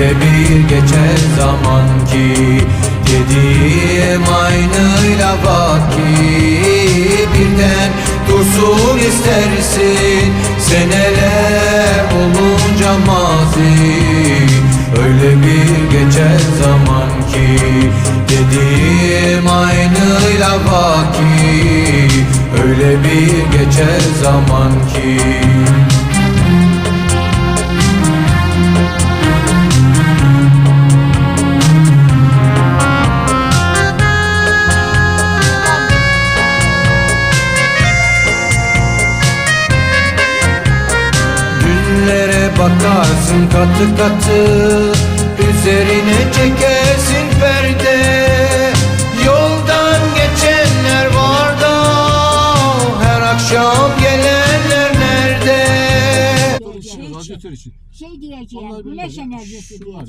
Öyle bir geçer zaman ki dediğim aynıyla vaki. Birden dursun istersin seneler olunca mazi. Öyle bir geçer zaman ki dediğim aynıyla vaki. Öyle bir geçer zaman ki. Günlere bakarsın katı katı, üzerine çekersin perde. Yoldan geçenler var da her akşam gelenler nerede? Şey diyeceğim, güneş enerjisi diyeceğim.